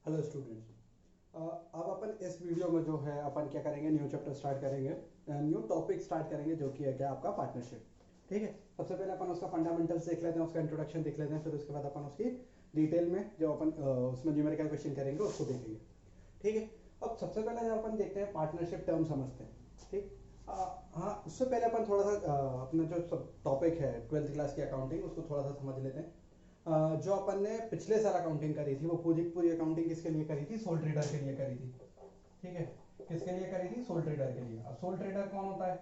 Hello students. अब अपन इस video में जो है अपन क्या करेंगे, न्यू चैप्टर स्टार्ट करेंगे, न्यू टॉपिक स्टार्ट करेंगे जो कि है क्या आपका पार्टनरशिप। ठीक है, सबसे पहले अपन उसका फंडामेंटल्स देख लेते हैं, उसका इंट्रोडक्शन देख लेते हैं, फिर उसके बाद अपन उसकी डिटेल में जो अपन उसमें न्यूमेरिकल क्वेश्चन करेंगे उसको देखेंगे। ठीक है, अब सबसे पहले जब अपन देखते हैं पार्टनरशिप टर्म समझते हैं। ठीक, हाँ उससे पहले अपन थोड़ा सा अपना जो टॉपिक है 12th क्लास की अकाउंटिंग उसको थोड़ा सा समझ लेते हैं। जो अपन ने पिछले साल अकाउंटिंग करी थी वो पूरी पूरी अकाउंटिंग किसके लिए करी थी? सोल ट्रेडर के लिए करी थी। ठीक है, किसके लिए करी थी? सोल ट्रेडर के लिए। अब सोल ट्रेडर कौन होता है?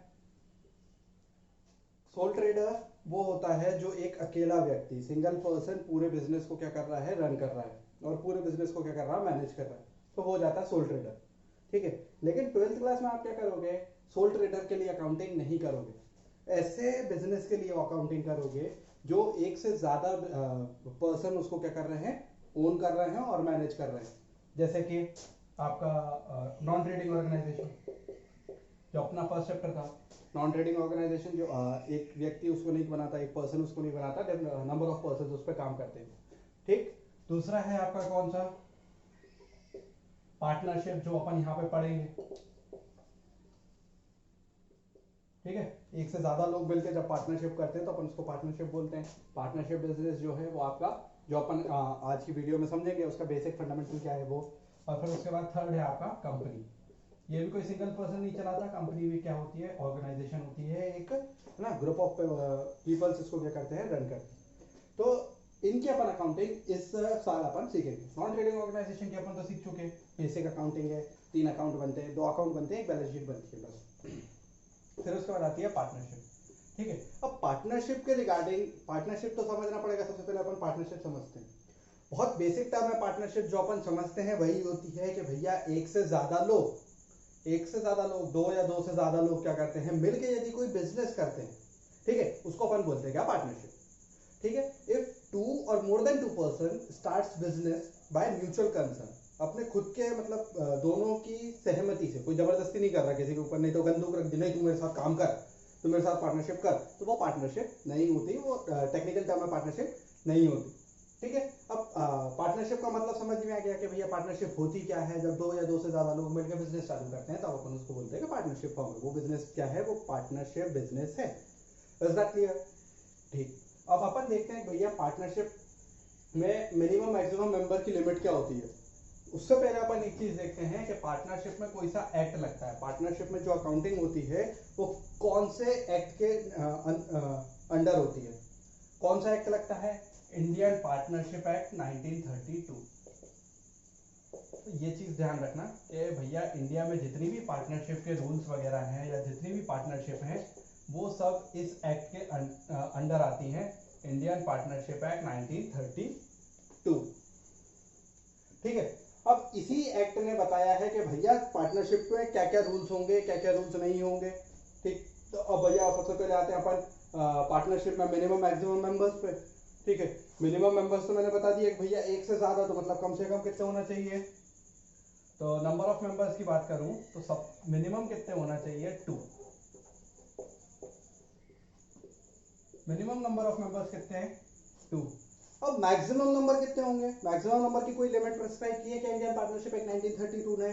सोल ट्रेडर वो होता है जो एक अकेला व्यक्ति, सिंगल पर्सन पूरे बिजनेस को क्या कर रहा है? रन कर रहा है, और पूरे बिजनेस को क्या कर रहा है? मैनेज कर रहा है, तो वो हो जाता है सोल ट्रेडर। ठीक है, लेकिन 12th क्लास में आप क्या करोगे? सोल ट्रेडर के लिए अकाउंटिंग नहीं करोगे, ऐसे बिजनेस के लिए अकाउंटिंग करोगे जो एक से ज्यादा पर्सन उसको क्या कर रहे हैं? ओन कर रहे हैं और मैनेज कर रहे हैं। जैसे कि आपका नॉन ट्रेडिंग ऑर्गेनाइजेशन, जो अपना फर्स्ट चैप्टर था। नॉन ट्रेडिंग ऑर्गेनाइजेशन जो एक व्यक्ति उसको नहीं बनाता, एक पर्सन उसको नहीं बनाता, नंबर ऑफ पर्सन उस पर काम करते हैं। ठीक, दूसरा है आपका कौन सा? पार्टनरशिप, जो अपन यहाँ पे पढ़ेंगे। ठीक है, एक से ज्यादा लोग मिलकर जब पार्टनरशिप करते हैं तो अपन उसको पार्टनरशिप बोलते हैं। पार्टनरशिप बिजनेस जो है वो आपका, जो अपन आज की वीडियो में समझेंगे, उसका बेसिक फंडामेंटल क्या है वो। और फिर उसके बाद थर्ड है आपका कंपनी। ये भी कोई सिंगल पर्सन नहीं चलाता, कंपनी भी क्या होती है? ऑर्गेनाइजेशन होती है, एक है ना, ग्रुप ऑफ पीपल्स इसको क्या करते हैं? रन करते हैं। तो इनकी अपन अकाउंटिंग इस साल अपन सीखेंगे। नॉन ट्रेडिंग ऑर्गेनाइजेशन की अपन तो सीख चुके हैं, बेसिक अकाउंटिंग है, 3 अकाउंट बनते हैं, 2 अकाउंट बनते हैं, एक बैलेंस शीट बनती है बस। फिर उसके बाद आती है पार्टनरशिप। ठीक है, अब पार्टनरशिप के रिगार्डिंग, पार्टनरशिप तो समझना पड़ेगा। सबसे पहले अपन पार्टनरशिप समझते हैं। बहुत बेसिक टर्म है पार्टनरशिप, जो अपन समझते हैं वही होती है कि भैया एक से ज्यादा लोग, एक से ज्यादा लोग, दो या दो से ज्यादा लोग क्या करते हैं? मिलके यदि कोई बिजनेस करते हैं, ठीक है, उसको अपन बोलते हैं क्या? पार्टनरशिप। ठीक है, इफ टू और more than two person starts business by mutual concern, अपने खुद के मतलब दोनों की सहमति से, कोई जबरदस्ती नहीं कर रहा किसी के ऊपर, नहीं तो बंदूक रख दी, नहीं तू मेरे साथ काम कर, तू मेरे साथ पार्टनरशिप कर, तो वो पार्टनरशिप नहीं होती, वो टेक्निकल टर्म में पार्टनरशिप नहीं होती। ठीक है, अब पार्टनरशिप का मतलब समझ में आ गया कि भैया पार्टनरशिप होती क्या है? जब दो या दो से ज्यादा लोग मिलकर बिजनेस चालू करते हैं तब अपन उसको बोलते हैं कि पार्टनरशिप फॉर्म है। वो बिजनेस क्या है? वो पार्टनरशिप बिजनेस है। Is that clear? ठीक, अब अपन देखते हैं भैया पार्टनरशिप में मिनिमम मैक्सिमम मेंबर की लिमिट क्या होती है। उससे पहले अपन एक चीज देखते हैं कि पार्टनरशिप में कोई सा एक्ट लगता है। पार्टनरशिप में जो अकाउंटिंग होती है वो कौन से एक्ट के अंडर होती है? कौन सा एक्ट लगता है? Indian partnership act 1932। तो ये चीज ध्यान रखना कि भैया इंडिया में जितनी भी पार्टनरशिप के रूल्स वगैरह हैं या जितनी भी पार्टनरशिप हैं वो सब इस एक्ट के अंडर आती हैं, इंडियन पार्टनरशिप एक्ट 1932। ठीक है, अब इसी एक्ट ने बताया है कि भैया पार्टनरशिप में क्या क्या रूल्स होंगे, क्या क्या रूल्स नहीं होंगे। ठीक, तो अब भैया सबसे पहले आते हैं अपन पार्टनरशिप में मिनिमम मैक्सिमम मेंबर्स पे। ठीक है, मिनिमम मेंबर्स तो मैंने बता दिया कि भैया एक से ज्यादा, तो मतलब कम से कम कितने होना चाहिए? तो नंबर ऑफ मेंबर्स की बात करूं तो सब मिनिमम कितने होना चाहिए? 2। मिनिमम नंबर ऑफ मेंबर्स कितने हैं? 2। अब मैक्सिमम नंबर कितने होंगे? मैक्सिमम नंबर की कोई लिमिट प्रिस्क्राइब की है क्या इंडियन पार्टनरशिप एक्ट 1932 ने?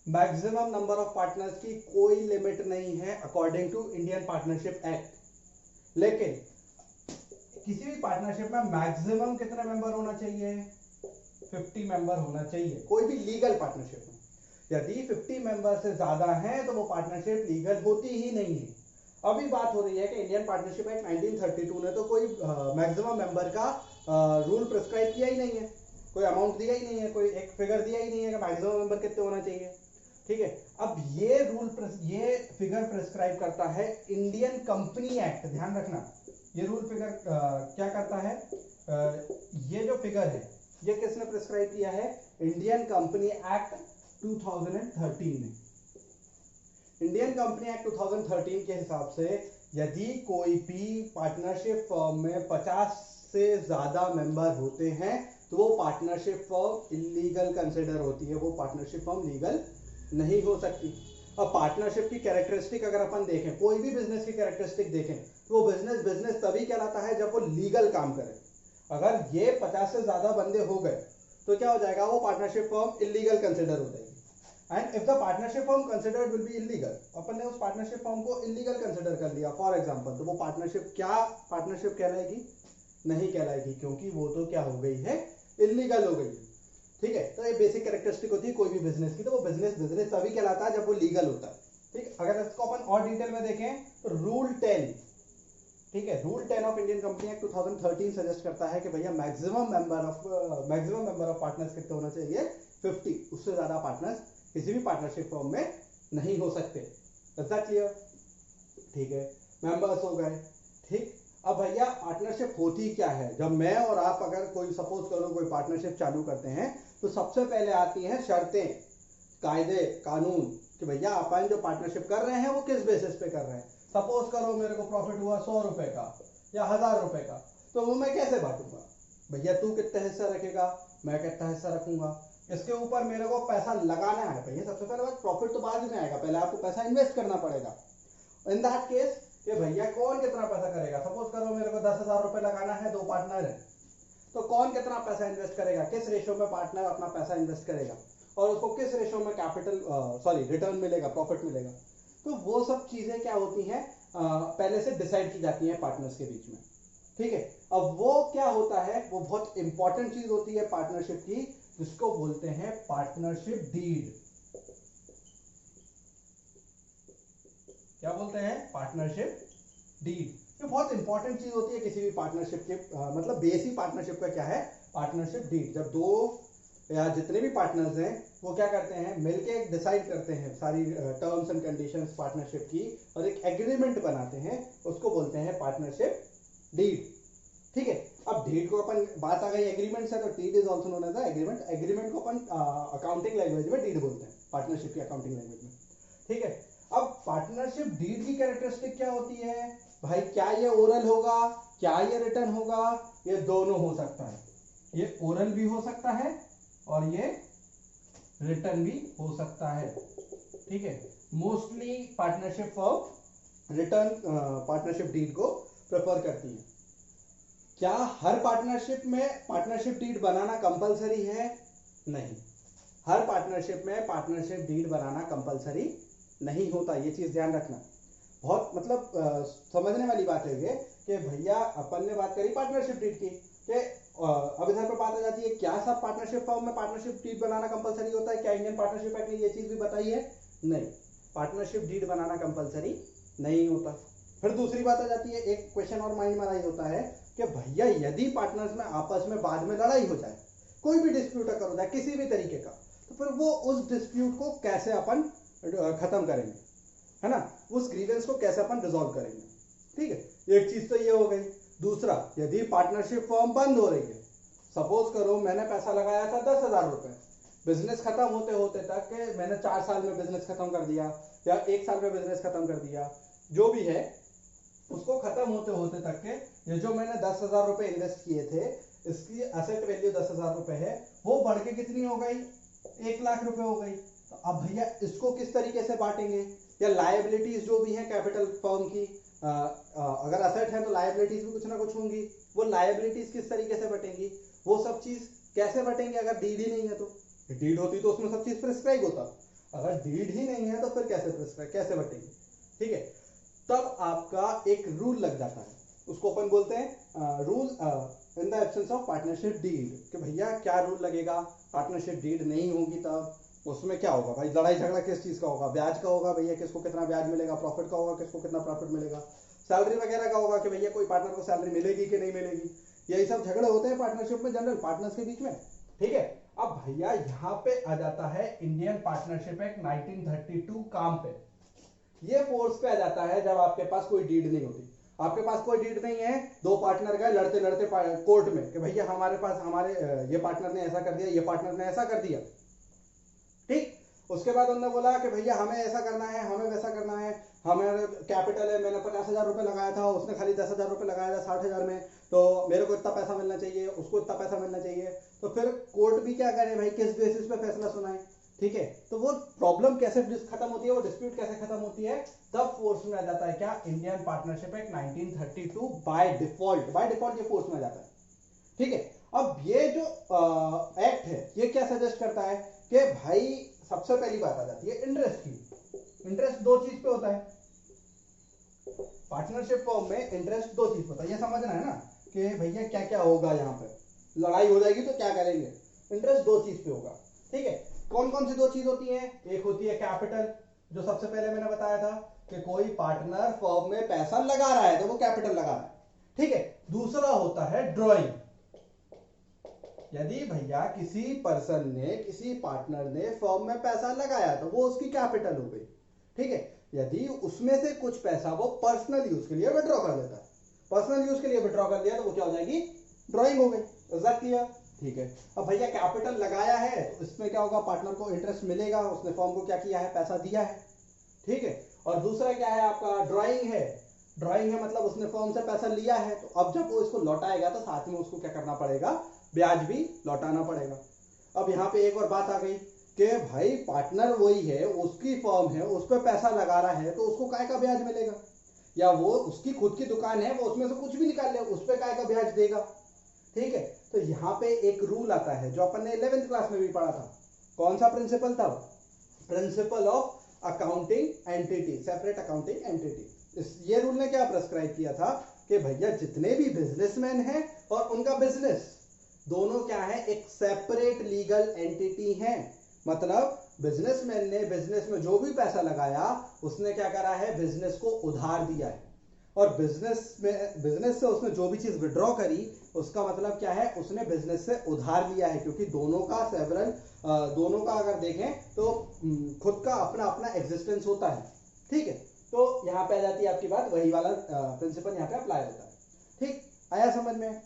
मैक्सिमम नंबर ऑफ पार्टनर्स की कोई लिमिट नहीं है according to Indian partnership act. लेकिन किसी भी पार्टनरशिप में मैक्सिमम कितने मेंबर होना चाहिए? 50 मेंबर होना चाहिए, कोई भी लीगल पार्टनरशिप में। यदि 50 मेंबर से ज्यादा हैं तो वो पार्टनरशिप लीगल होती ही नहीं है। अभी बात हो रही है कि इंडियन पार्टनरशिप एक्ट 1932 ने तो कोई मैक्सिमम मेंबर का रूल प्रिस्क्राइब किया ही नहीं है, कोई अमाउंट दिया ही नहीं है, कोई एक फिगर दिया ही नहीं है कि मैक्सिमम मेंबर कितने होना चाहिए। ठीक है, अब ये ये फिगर प्रिस्क्राइब करता है इंडियन कंपनी एक्ट। ध्यान रखना, ये रूल फिगर क्या करता है? ये जो फिगर है ये किसने प्रिस्क्राइब किया है? इंडियन कंपनी एक्ट 2013 ने। इंडियन कंपनी एक्ट 2013 के हिसाब से यदि कोई भी पार्टनरशिप फर्म में 50 से ज्यादा मेंबर होते हैं तो वो पार्टनरशिप फर्म इलीगल कंसिडर होती है, वो पार्टनरशिप फर्म लीगल नहीं हो सकती। अब पार्टनरशिप की कैरेक्टरिस्टिक अगर अपन देखें, कोई भी बिजनेस की कैरेक्टरिस्टिक देखें, तो वो बिजनेस बिजनेस तभी कहलाता है जब वो लीगल काम करे। अगर ये 50 से ज्यादा बंदे हो गए तो क्या हो जाएगा, वो पार्टनरशिप फॉर्म इलीगल कंसिडर हो जाएगी। And if the partnership form considered will be illegal, अपन ने उस पार्टनरशिप फॉर्म को इलीगल कंसिडर कर लिया फॉर एग्जांपल, तो वो पार्टनरशिप क्या पार्टनरशिप कहलाएगी, नहीं कहलाएगी, क्योंकि वो तो क्या हो गई है, इलीगल हो गई है। ठीक है, तो ये बेसिक कैरेक्टरिस्टिक होती है कोई भी बिजनेस की, तो वो बिजनेस बिजनेस तभी कहलाता है जब वो लीगल होता है। ठीक, अगर इसको अपन और डिटेल में देखें तो रूल 10, ठीक है, rule 10 of Indian company act 2013 suggest करता है कि भैया मैक्सिमम मेंबर ऑफ पार्टनर्स कितने होना चाहिए, 50, उससे ज्यादा पार्टनर्स किसी भी पार्टनरशिप फॉर्म में नहीं हो सकते। Is that clear? ठीक है, मेंबर्स हो गए। ठीक, अब भैया पार्टनरशिप होती क्या है, जब मैं और आप अगर कोई सपोज करो कोई पार्टनरशिप चालू करते हैं तो सबसे पहले आती हैं शर्तें, कायदे कानून, कि भैया अपन जो पार्टनरशिप कर रहे हैं वो किस बेसिस पे कर रहे हैं। सपोज करो मेरे को प्रॉफिट हुआ 100 रुपए का या 1000 रुपए का, तो वो मैं कैसे बांटूंगा, भैया तू कितना हिस्सा रखेगा, मैं कितना हिस्सा रखूंगा, इसके ऊपर मेरे को पैसा लगाना है। भैया सबसे पहले बात, प्रॉफिट तो बाद में आएगा, पहले आपको पैसा इन्वेस्ट करना पड़ेगा। इन दैट केस ये भैया कौन कितना पैसा करेगा, सपोज करो मेरे को 10,000 रुपए लगाना है, 2 पार्टनर है, तो कौन कितना पैसा इन्वेस्ट करेगा, किस रेशो में पार्टनर अपना पैसा इन्वेस्ट करेगा और उसको किस रेशो में कैपिटल रिटर्न मिलेगा, प्रॉफिट मिलेगा। तो वो सब चीजें क्या होती हैं, पहले से डिसाइड की जाती हैं पार्टनर्स के बीच में। ठीक है, अब वो क्या होता है, वो बहुत इंपॉर्टेंट चीज होती है पार्टनरशिप की, जिसको बोलते हैं पार्टनरशिप डीड। क्या बोलते हैं, पार्टनरशिप डीड। ये बहुत इंपॉर्टेंट चीज होती है किसी भी पार्टनरशिप के, मतलब बेसिक पार्टनरशिप का क्या है, पार्टनरशिप डीड। जब दो या जितने भी पार्टनर्स हैं वो क्या करते हैं, मिलके एक डिसाइड करते हैं सारी टर्म्स एंड कंडीशंस पार्टनरशिप की और एक एग्रीमेंट बनाते हैं, उसको बोलते हैं पार्टनरशिप डीड। ठीक है, अब डीड को अपन, बात आ गई एग्रीमेंट से, तो deed is also known as agreement. Agreement को अपन अकाउंटिंग लैंग्वेज में डीड बोलते हैं, पार्टनरशिप की अकाउंटिंग लैंग्वेज में। ठीक है, अब पार्टनरशिप डीड की कैरेक्टरिस्टिक क्या होती है भाई, क्या ये ओरल होगा, क्या ये रिटर्न होगा, ये दोनों हो सकता है, ये ओरल भी हो सकता है और ये रिटर्न भी हो सकता है। ठीक है, mostly partnership firm return partnership deed को प्रेफर करती है। क्या हर पार्टनरशिप में पार्टनरशिप डीड बनाना कंपलसरी है, नहीं, हर पार्टनरशिप में पार्टनरशिप डीड बनाना कंपलसरी नहीं होता, ये चीज ध्यान रखना। बहुत मतलब समझने वाली बात है ये कि भैया अपन ने बात करी पार्टनरशिप डीड की, कि अब इधर पर बात आ जाती है, क्या सब पार्टनरशिप फर्म में पार्टनरशिप डीड बनाना कंपलसरी होता है, क्या इंडियन पार्टनरशिप एक्ट ने ये चीज भी बताई है, नहीं, पार्टनरशिप डीड बनाना कंपलसरी नहीं होता। फिर दूसरी बात आ जाती है, एक क्वेश्चन और माइंड में होता है कि भैया यदि पार्टनर्स में आपस में बाद में लड़ाई हो जाए, कोई भी डिस्प्यूट अगर हो जाए किसी भी तरीके का, तो फिर वो उस डिस्प्यूट को कैसे अपन खत्म करेंगे, है ना, उस ग्रीवेंस को कैसे अपन रिजॉल्व करेंगे। ठीक है, एक चीज तो ये हो गई। दूसरा, यदि पार्टनरशिप फर्म बंद हो रही है, सपोज करो मैंने पैसा लगाया था 10,000 रुपए, बिजनेस खत्म होते होते तक मैंने 4 साल में बिजनेस खत्म कर दिया या 1 साल में बिजनेस खत्म कर दिया, जो भी है उसको खत्म होते होते तक के ये जो मैंने 10,000 रुपए इन्वेस्ट किए थे, इसकी एसेट वैल्यू 10,000 रुपए है, वो बढ़ के कितनी हो गई, 1 लाख रुपए हो गई। तो अब भैया इसको किस तरीके से बांटेंगे, या लायबिलिटीज जो भी है कैपिटल फर्म की, अगर असेट है तो लायबिलिटीज भी कुछ ना कुछ होंगी, वो लायबिलिटीज किस तरीके से बटेंगी, वो सब चीज कैसे बटेंगे, अगर डीड ही नहीं है तो, डीड होती तो उसमें सब चीज प्रिस्क्राइब होता, अगर डीड ही नहीं है तो फिर कैसे प्रिस्क्राइब, कैसे बटेंगे। ठीक है, तब आपका एक रूल लग जाता है, उसको अपन बोलते हैं rule in the absence of partnership deed, कि भैया क्या रूल लगेगा, पार्टनरशिप डीड नहीं होगी तब उसमें क्या होगा भाई, लड़ाई झगड़ा किस चीज का होगा, ब्याज का होगा, भैया किसको कितना ब्याज मिलेगा, प्रॉफिट का होगा, किसको कितना प्रॉफिट मिलेगा, सैलरी वगैरह का होगा कि भैया कोई पार्टनर को सैलरी मिलेगी कि नहीं मिलेगी, यही सब झगड़े होते हैं पार्टनरशिप में जनरल पार्टनर्स के बीच में। ठीक है, अब भैया यहाँ पे आ जाता है इंडियन पार्टनरशिप एक्ट 1932 काम पे, ये फोर्स पे आ जाता है जब आपके पास कोई डीड नहीं होती, आपके पास कोई डीड नहीं है, 2 पार्टनर गए लड़ते लड़ते कोर्ट में कि भैया हमारे पास हमारे ये पार्टनर ने ऐसा कर दिया, ये पार्टनर ने ऐसा कर दिया। ठीक, उसके बाद उन्होंने बोला कि भैया हमें ऐसा करना है, हमें वैसा करना है, हमें कैपिटल है, मैंने 50,000 रुपए लगाया था, उसने खाली 10,000 रुपए लगाया था 60,000 में, तो मेरे को इतना पैसा मिलना चाहिए, उसको इतना पैसा मिलना चाहिए, तो फिर कोर्ट भी क्या करे भाई, किस बेसिस पे फैसला सुनाए। ठीक है, तो वो प्रॉब्लम कैसे खत्म होती है, वो डिस्प्यूट कैसे खत्म होती है, तब फोर्स में आ जाता है क्या, Indian partnership act 1932 by default ये फोर्स में आ जाता है। ठीक है, अब ये जो एक्ट है सजेस्ट करता है कि भाई सबसे पहली बात आ जाती है इंटरेस्ट की। इंटरेस्ट दो चीज पे होता है पार्टनरशिप फॉर्म में, इंटरेस्ट दो चीज पे होता है। ये समझना है ना कि भैया क्या क्या होगा, यहाँ पे लड़ाई हो जाएगी तो क्या करेंगे। इंटरेस्ट दो चीज पे होगा, ठीक है। कौन कौन सी दो चीज होती है? एक होती है कैपिटल, जो सबसे पहले मैंने बताया था कि कोई पार्टनर फॉर्म में पैसा लगा रहा है तो वो कैपिटल लगा रहा है, ठीक है। दूसरा होता है ड्रॉइंग। यदि भैया किसी पर्सन ने, किसी पार्टनर ने फर्म में पैसा लगाया तो वो उसकी कैपिटल हो गई, ठीक है। यदि उसमें से कुछ पैसा वो पर्सनल यूज के लिए विड्रॉ कर लेता है, पर्सनल यूज के लिए विड्रॉ कर लिया तो वो क्या हो जाएगी? ड्रॉइंग हो गई। Is that clear? ठीक है। अब भैया कैपिटल लगाया है तो इसमें क्या होगा? पार्टनर को इंटरेस्ट मिलेगा, उसने फर्म को क्या किया है? पैसा दिया है, ठीक है। और दूसरा क्या है आपका? ड्रॉइंग है। ड्रॉइंग है मतलब उसने फर्म से पैसा लिया है, तो अब जब वो इसको लौटाएगा तो साथ में उसको क्या करना पड़ेगा? ब्याज भी लौटाना पड़ेगा। अब यहाँ पे एक और बात आ गई कि भाई पार्टनर वही है, उसकी फर्म है, उस पर पैसा लगा रहा है, तो उसको काय का ब्याज मिलेगा? या वो उसकी खुद की दुकान है, वो उसमें से कुछ भी निकाल ले, उस पर काय का ब्याज देगा, ठीक है। तो यहाँ पे एक रूल आता है जो अपन ने 11th क्लास में भी पढ़ा था। कौन सा प्रिंसिपल था? Principle of accounting entity, separate accounting entity. ये रूल ने क्या प्रेस्क्राइब किया था कि भैया जितने भी बिजनेसमैन हैं और उनका बिजनेस दोनों क्या है? एक सेपरेट लीगल एंटिटी है। मतलब बिजनेसमैन ने बिजनेस में जो भी पैसा लगाया उसने क्या करा है? बिजनेस को उधार दिया है। और बिजनेस से उसने जो भी चीज विड्रॉ करी उसका मतलब क्या है? उसने बिजनेस से उधार लिया है, क्योंकि दोनों का अगर देखें तो खुद का अपना अपना एग्जिस्टेंस होता है, ठीक है। तो यहाँ पे आ जाती है आपकी बात, वही वाला प्रिंसिपल यहाँ पे अप्लाई होता है, ठीक। आया समझ में?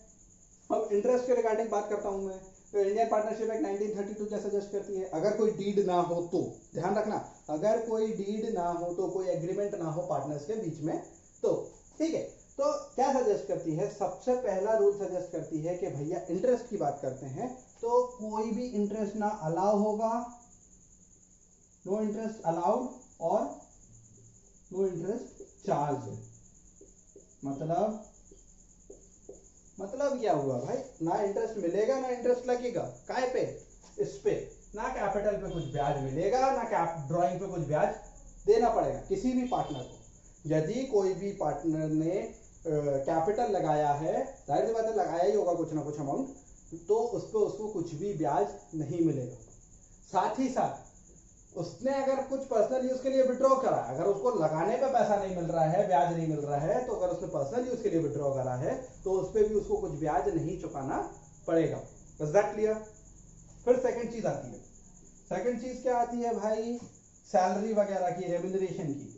अब इंटरेस्ट के रिगार्डिंग बात करता हूं मैं, तो इंडियन पार्टनरशिप एक्ट 1932 क्या सजेस्ट करती है? अगर कोई डीड ना हो तो, ध्यान रखना, अगर कोई डीड ना हो तो, कोई एग्रीमेंट ना हो पार्टनर्स के बीच में तो, ठीक है। तो क्या सजेस्ट करती है? सबसे पहला रूल सजेस्ट करती है कि भैया इंटरेस्ट की बात करते हैं तो कोई भी इंटरेस्ट ना अलाउ होगा, नो इंटरेस्ट अलाउड और नो इंटरेस्ट चार्ज। मतलब क्या हुआ भाई? ना इंटरेस्ट मिलेगा ना इंटरेस्ट लगेगा, काय पे? इस पे। ना कैपिटल पे कुछ ब्याज मिलेगा, ना ड्राइंग पे कुछ ब्याज देना पड़ेगा किसी भी पार्टनर को। यदि कोई भी पार्टनर ने कैपिटल लगाया है, जाहिर सी बात है लगाया ही होगा कुछ ना कुछ अमाउंट, तो उसको कुछ भी ब्याज नहीं मिलेगा। साथ ही साथ उसने अगर कुछ पर्सनल यूज के लिए विड्रॉ करा, अगर उसको लगाने पे पैसा नहीं मिल रहा है, ब्याज नहीं मिल रहा है, तो अगर उसने पर्सनल यूज के लिए विड्रॉ करा है तो उस पर भी उसको कुछ ब्याज नहीं चुकाना पड़ेगा। Is that clear? फिर सेकंड चीज आती है। सेकंड चीज क्या आती है भाई? सैलरी वगैरह की, रेम्यूनरेशन की।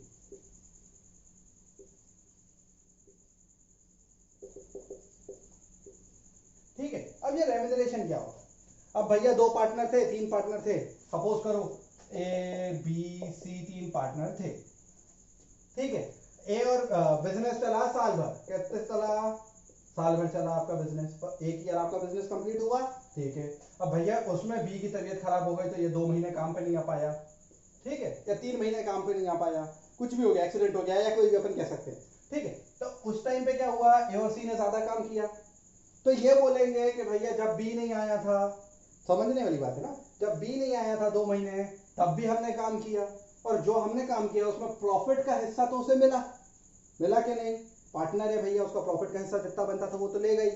ठीक है। अब ये रेम्यूनरेशन क्या होगा? अब भैया दो पार्टनर थे, तीन पार्टनर थे, सपोज करो ए बी सी, तीन पार्टनर थे, ठीक है। ए और बिजनेस चला साल भर, कैसे चला? साल भर चला आपका बिजनेस, एक ईयर आपका बिजनेस कंप्लीट हुआ, ठीक है। अब भैया उसमें बी की तबीयत खराब हो गई तो ये 2 महीने काम पे नहीं आ पाया, ठीक है, या 3 महीने काम पे नहीं आ पाया, कुछ भी हो गया, एक्सीडेंट हो गया या कोई भी अपन कह सकते हैं, ठीक है। तो उस टाइम पे क्या हुआ? ए और सी ने ज्यादा काम किया, तो ये बोलेंगे कि भैया जब बी नहीं आया था, समझने वाली बात है ना, जब बी नहीं आया था 2 महीने तब भी हमने काम किया, और जो हमने काम किया उसमें प्रॉफिट का हिस्सा तो उसे मिला कि नहीं? पार्टनर है भैया, उसका प्रॉफिट का हिस्सा जितना बनता था वो तो ले गई।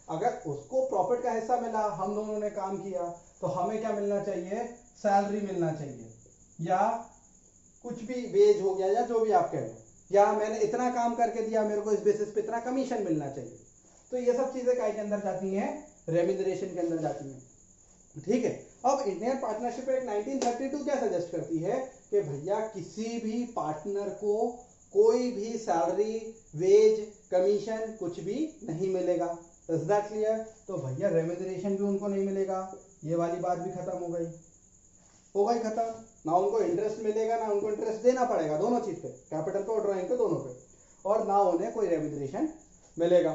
अगर उसको प्रॉफिट का हिस्सा मिला, हम दोनों ने काम किया, तो हमें क्या मिलना चाहिए? सैलरी मिलना चाहिए, या कुछ भी वेज हो गया, या जो भी आप कह लो, या मैंने इतना काम करके दिया, मेरे को इस बेसिस पे इतना कमीशन मिलना चाहिए। तो ये सब चीजें काय के अंदर जाती हैं? रेम्यूनरेशन के अंदर जाती हैं, ठीक है। अब इंडियन पार्टनरशिप एक्ट 1932 क्या सजेस्ट करती है कि भैया किसी भी पार्टनर को कोई भी सैलरी, वेज, कमीशन कुछ भी नहीं मिलेगा। Is that clear? तो भैया रेम्यूनरेशन भी उनको नहीं मिलेगा, ये वाली बात भी खत्म हो गई खत्म। ना उनको इंटरेस्ट मिलेगा, ना उनको इंटरेस्ट देना पड़ेगा, दोनों चीज पे, कैपिटल पे और ड्राइंग पे, दोनों पे, और ना उन्हें कोई रेम्यूनरेशन मिलेगा।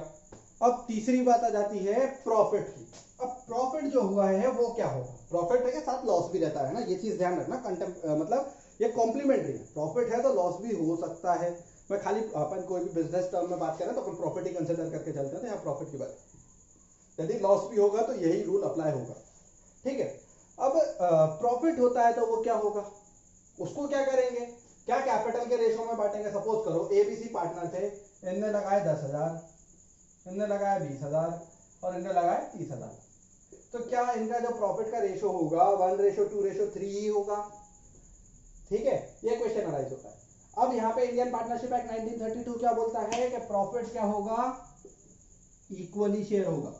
अब तीसरी बात आ जाती है प्रॉफिट की। अब प्रॉफिट जो हुआ है वो क्या होगा? प्रॉफिट के साथ लॉस भी रहता है ना, ये चीज ध्यान रखना। मतलब ये कॉम्प्लीमेंट्री है, प्रॉफिट है तो लॉस भी हो सकता है। मैं खाली अपन कोई भी बिजनेस टर्म में बात करें तो अपन प्रॉफिट ही कंसिडर करके चलते हैं, तो यहाँ प्रॉफिट की बात, यदि लॉस भी होगा तो यही रूल अप्लाई होगा, ठीक है। अब प्रॉफिट होता है तो वो क्या होगा, उसको क्या करेंगे, क्या कैपिटल के रेशो में बांटेंगे। सपोज करो एबीसी पार्टनर थे, इनने लगाए 10,000, इनने लगाया 20,000 और इनने लगाए 30,000, तो क्या इनका जो प्रॉफिट का रेशो होगा 1:2:3 ही होगा। ठीक है, ये क्वेश्चन अराइज होता है। अब यहाँ पे इंडियन पार्टनरशिप एक्ट 1932 क्या बोलता है कि प्रॉफिट क्या होगा, इक्वली शेयर होगा।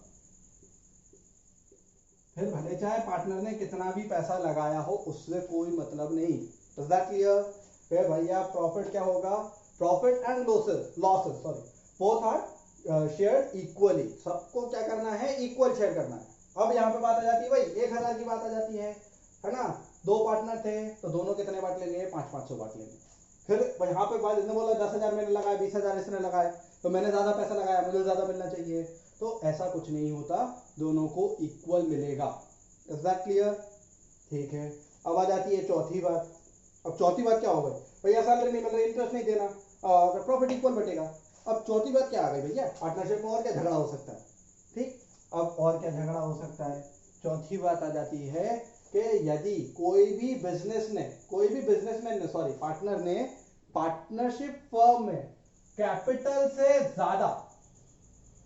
फिर भले चाहे पार्टनर ने कितना भी पैसा लगाया हो, उससे कोई मतलब नहीं। Is that clear? फिर भैया प्रॉफिट क्या होगा, profit and losses sorry both are share equally. सबको क्या करना है, इक्वल शेयर करना है। अब यहाँ पे बात आ जाती है भाई 1,000 की बात आ जाती है ना। दो पार्टनर थे तो दोनों कितने बांट लेंगे, 500 बांट लेंगे। फिर यहाँ पे बात, इसने बोला 10,000 मैंने लगाया, 20,000 इसने लगाए, तो मैंने ज्यादा पैसा लगाया, मुझे ज्यादा मिलना चाहिए। तो ऐसा कुछ नहीं होता, दोनों को इक्वल मिलेगा। Is that clear? ठीक है, अब आ जाती है चौथी बात। अब चौथी बात क्या होगा, भैया सैलरी नहीं मिल रही, इंटरेस्ट नहीं देना, प्रॉफिट इक्वल बटेगा। अब चौथी बात क्या आ गई भैया, पार्टनरशिप में और क्या झगड़ा हो सकता है। ठीक, अब और क्या झगड़ा हो सकता है, चौथी बात आ जाती है कि यदि कोई भी बिजनेसमैन ने सॉरी पार्टनर ने पार्टनरशिप फर्म में कैपिटल से ज्यादा,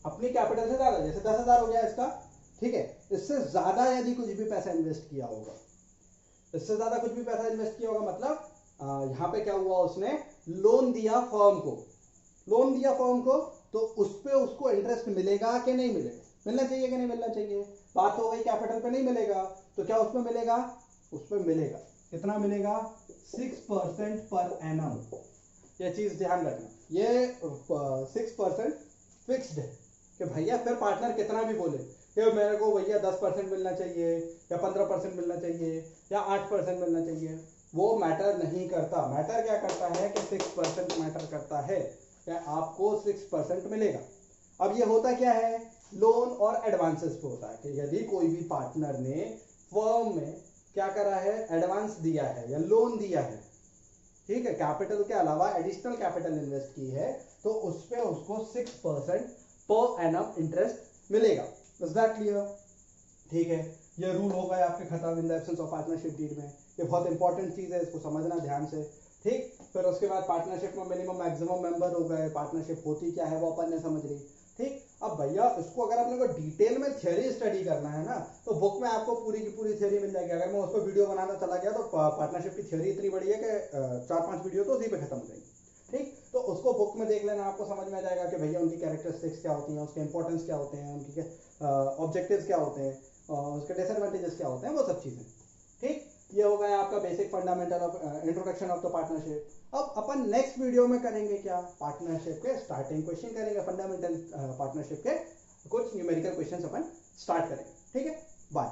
अपनी कैपिटल से ज्यादा, जैसे 10,000 हो गया इसका, ठीक है, इससे ज्यादा यदि कुछ भी पैसा इन्वेस्ट किया होगा, इससे ज्यादा कुछ भी पैसा इन्वेस्ट किया होगा, मतलब यहाँ पे क्या हुआ, उसने लोन दिया फर्म को, तो उस पे उसको इंटरेस्ट मिलेगा कि नहीं मिलेगा, मिलना चाहिए कि नहीं मिलना चाहिए। बात हो गई कैपिटल पे नहीं मिलेगा, तो क्या उसमें मिलेगा, उसमें मिलेगा। कितना मिलेगा, 6% पर एनम। ये चीज ध्यान रखना, ये 6% फिक्स्ड है कि भैया फिर पार्टनर कितना भी बोले कि मेरे को भैया 10% मिलना चाहिए या 15% मिलना चाहिए या 8% मिलना चाहिए, वो मैटर नहीं करता। मैटर क्या करता है कि 6% मैटर करता है कि आपको 6% मिलेगा। अब ये होता क्या है, लोन और एडवांसेस पे होता है कि यदि कोई भी पार्टनर ने फर्म में क्या करा है, एडवांस दिया है या लोन दिया है, ठीक है, कैपिटल के अलावा एडिशनल कैपिटल इन्वेस्ट की है, तो उस पे उसको 6% पर एनम इंटरेस्ट मिलेगा। Is that clear? ठीक है, ये रूल हो गया आपके खत्म in the absence of partnership deed में। ये बहुत इंपॉर्टेंट चीज है, इसको समझना ध्यान से। ठीक, फिर उसके बाद पार्टनरशिप में मिनिमम मैक्सिमम मेंबर हो गए, पार्टनरशिप होती क्या है वो अपन ने समझ ली। ठीक, अब भैया इसको अगर अपने को डिटेल में थ्योरी स्टडी करना है ना, तो बुक में आपको पूरी की पूरी थ्योरी मिल जाएगी। अगर मैं उस पर वीडियो बनाना चला गया तो पार्टनरशिप की थ्योरी इतनी बड़ी है कि 4-5 वीडियो तो उसी पे खत्म हो जाएगी। ठीक, तो उसको बुक में देख लेना, आपको समझ में आ जाएगा कि भैया उनकी कैरेक्टरिस्टिक्स क्या होती हैं, उसके इंपॉर्टेंस क्या होते हैं, उनके ऑब्जेक्टिव्स क्या होते हैं, उसके डिसएडवांटेजेस क्या होते हैं, वो सब चीजें। ठीक, ये हो गया आपका basic fundamental of introduction of the partnership. अब अपन नेक्स्ट वीडियो में करेंगे क्या, पार्टनरशिप के स्टार्टिंग क्वेश्चन करेंगे, फंडामेंटल पार्टनरशिप के कुछ न्यूमेरिकल क्वेश्चंस अपन स्टार्ट करेंगे। ठीक है, बाय।